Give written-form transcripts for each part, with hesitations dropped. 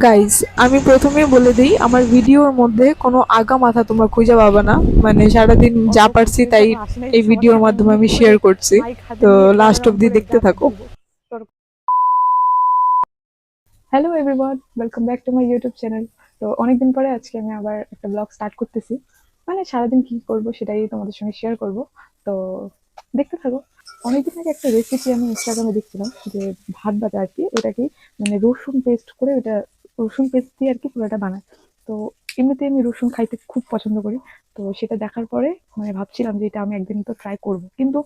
Guys, আমি প্রথমেই বলে দিই, আমার ভিডিওর মধ্যে কোনো আগা মাথা তোমরা খুঁজে পাবে না। মানে সারাদিন যা পারছি তাই এই ভিডিওর মাধ্যমে আমি শেয়ার করছি। তো লাস্ট অব্দি দেখতে থাকো। Hello everyone, welcome back to my YouTube channel. তো অনেকদিন পরে আজকে আমি আবার একটা ব্লগ স্টার্ট করতেছি। মানে সারাদিন কি করব সেটাই তোমাদের সঙ্গে শেয়ার করব। তো দেখতে থাকো। অনেকদিন আগে একটা রেসিপি আমি ইনস্টাগ্রামে দেখছিলাম, যে ভাত বাটা আর কি, ওটাকে মানে রসুন পেস্ট করে, ওটা রসুন পেস্ট দিয়ে আর কি পুরোটা বানায়। তো এমনিতে আমি রসুন খাইতে খুব পছন্দ করি। তো সেটা দেখার পরে মানে ভাবছিলাম যে এটা আমি একদিন তো ট্রাই করব, কিন্তু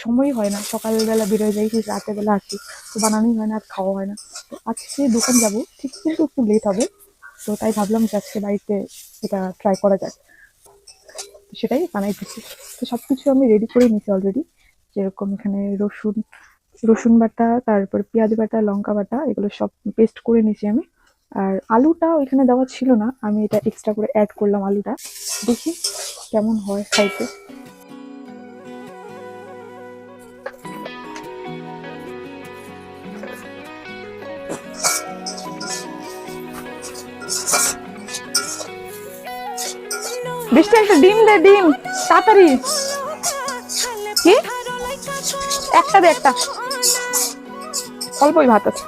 সময়ই হয় না। সকালবেলা বেরোয় যাই, ঠিক রাতের বেলা আসি, তো বানানোই হয় না আর খাওয়া হয় না। তো আজকে দোকান যাব ঠিক, কিন্তু একটু লেট হবে। তো তাই ভাবলাম যে আজকে বাড়িতে এটা ট্রাই করা যাক। তো সেটাই বানাইতেছি। তো সবকিছু আমি রেডি করে নিছি অলরেডি। যেরকম এখানে রসুন রসুন বাটা, তারপর পেঁয়াজ বাটা, লঙ্কা বাটা, এগুলো সব পেস্ট করে নিছি আমি। আর আলুটা ওইখানে দেওয়া ছিল না, আমি এটা এক্সট্রা করে অ্যাড করলাম আলুটা। দেখি কেমন হয় খাইতে। বৃষ্টি, একটা ডিম দে, ডিম তাড়াতাড়ি। কি একটা দে, একটা অল্পই ভাত আছে।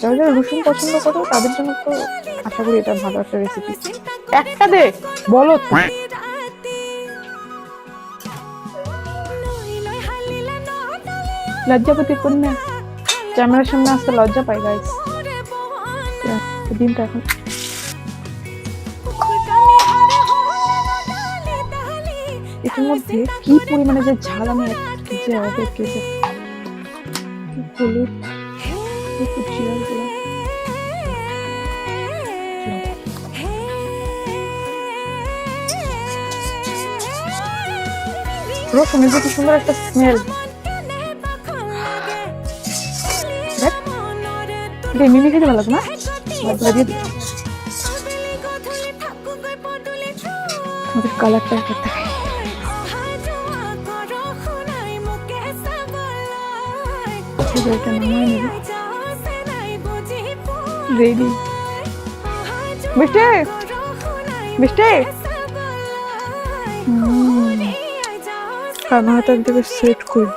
যারা যারা রসুন পছন্দ করো তাদের জন্য তো আশা করি এটা ভালো একটা রেসিপি। একটা দে, বলো তো। লজ্জাপতি কন্যা ক্যামেরার সামনে আসতে লজ্জা পাই গাইস। ডিমটা এখন এটার মধ্যে কি পরিমাণে যে ঝাল আমি যে হলুদ, একটু জিরা গুঁড়া, রসুনের যে কি সুন্দর একটা স্মেল। দেখ, এটা এমনি খেতে ভালো লাগবে না? দিয়ে দিই আমাদের কালারটা একটা দেখাই। এটা নামাই নেব। রেডি। মিষ্টি, মিষ্টি। কানাটা থেকে সেট করি।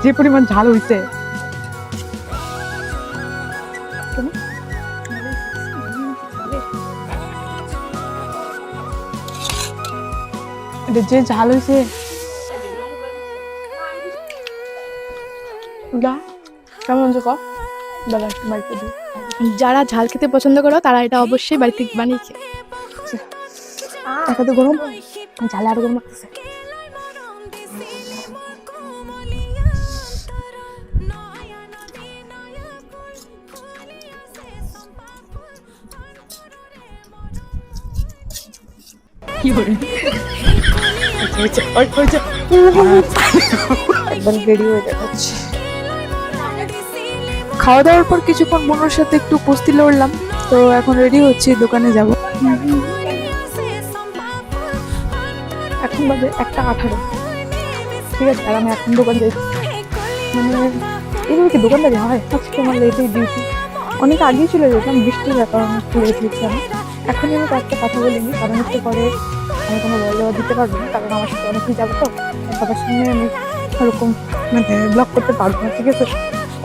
যে পরিমাণ ঝাল হইছে, যে ঝাল হয়েছে কেমন যে বাড়িতে দিই। যারা ঝাল খেতে পছন্দ করো তারা এটা অবশ্যই বাড়িতে বানিয়ে খেয়ে। এত তো গরম, ঝালে আরো গরম লাগতেছে। কি করে একবার রেডি হয়ে যাচ্ছে। খাওয়া দাওয়ার পর কিছুক্ষণ বোনের সাথে একটু কুস্তি লড়লাম। তো এখন রেডি হচ্ছি, দোকানে যাব। এখন বাজে 1:18। ঠিক আছে, আর আমি এখন দোকান যাই। মানে এগুলো কি দোকানদারি হয়? আজকে আমার লেটেই ডিউটি। অনেক আগেই চলে যেতাম, বৃষ্টির ব্যাপার অনেক লেট হচ্ছে। আমি এখনই আমি কয়েকটা কথা বলিনি, কারণ হচ্ছে পরে আমি কোনো বলে দেওয়া দিতে পারবো না, কারণ আমার সাথে অনেকেই যাবো। তো সবার সামনে আমি ওরকম মানে ব্লগ করতে পারবো না। ঠিক আছে,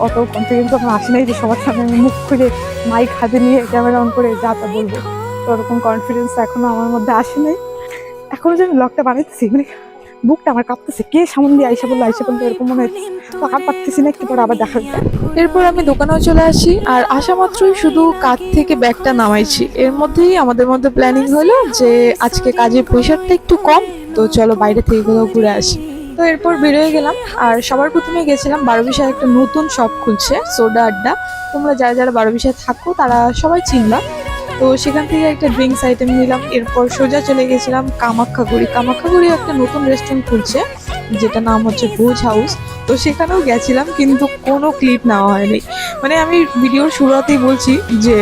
অত কনফিডেন্স আমার আসে নাই যে সবার সামনে আমি মুখ খুলে মাইক হাতে নিয়ে ক্যামেরা অন করে যা তা বলবো। তো ওরকম কনফিডেন্স এখনো আমার মধ্যে আসে নাই। এখনো যে আমি ব্লগটা বানাইতেছি, মানে বুকটা আমার কাঁপতেছে। কে সামন দিয়ে আইসা বললো এরকম মনে হচ্ছে। তো আর পারতেছি না, একটু পরে আবার দেখা যাবে। এরপর আমি দোকানেও চলে আসি, আর আসা মাত্রই শুধু কাজ থেকে ব্যাগটা নামাইছি। এর মধ্যেই আমাদের মধ্যে প্ল্যানিং হলো যে আজকে কাজের প্রেশারটা একটু কম, তো চলো বাইরে থেকে কোথাও ঘুরে আসি। তো এরপর বেরোয় গেলাম। আর সবার প্রথমে গেছিলাম বারোবিশায়, একটা নতুন শপ খুলছে, সোডা আড্ডা। তোমরা যারা যারা বারোবিশায় থাকো তারা সবাই চিনবা। তো সেখান থেকে একটা ড্রিঙ্কস আইটেম নিলাম। এরপর সোজা চলে গেছিলাম কামাখ্যাগুড়ি। কামাখ্যাগুড়ি একটা নতুন রেস্টুরেন্ট খুলছে, যেটা নাম হচ্ছে ভোজ হাউস। তো সেখানেও গেছিলাম, কিন্তু কোনো ক্লিপ নেওয়া হয়নি। মানে আমি ভিডিওর শুরুতেই বলছি যে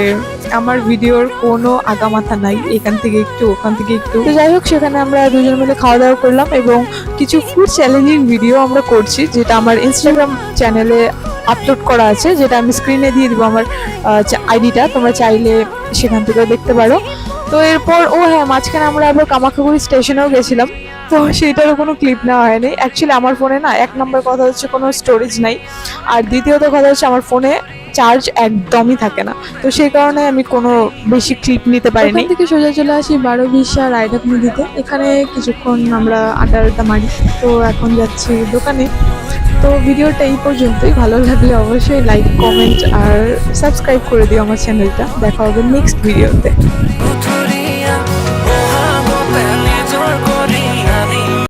আমার ভিডিওর কোনো আগামাথা নাই, এখান থেকে একটু ওখান থেকে একটু। তো যাই হোক, সেখানে আমরা দুজন মিলে খাওয়া দাওয়া করলাম এবং কিছু ফুড চ্যালেঞ্জিং ভিডিও আমরা করছি, যেটা আমার ইনস্টাগ্রাম চ্যানেলে আপলোড করা আছে, যেটা আমি স্ক্রিনে দিয়ে দিব আমার আইডিটা, তোমরা চাইলে সেখান থেকেও দেখতে পারো। তো এরপর হ্যাঁ, মাঝখানে আমরা আবার কামাখ্যাগুড়ি স্টেশনেও গেছিলাম, তো সেইটারও কোনো ক্লিপ নেওয়া হয়নি। অ্যাকচুয়ালি আমার ফোনে না, এক নম্বর কথা হচ্ছে কোনো স্টোরেজ নাই, আর দ্বিতীয়ত কথা হচ্ছে আমার ফোনে চার্জ একদমই থাকে না, তো সেই কারণে আমি কোনো বেশি ক্লিপ নিতে পারিনি। এখান থেকে সোজা চলে আসি 12-20 রায়ডাক নদীতে। এখানে কিছুক্ষণ আমরা আড্ডা মারি। তো এখন যাচ্ছি দোকানে। তো ভিডিওটা এই পর্যন্তই। ভালো লাগলে অবশ্যই লাইক, কমেন্ট আর সাবস্ক্রাইব করে দিও আমার চ্যানেলটা। দেখা হবে নেক্সট ভিডিওতে।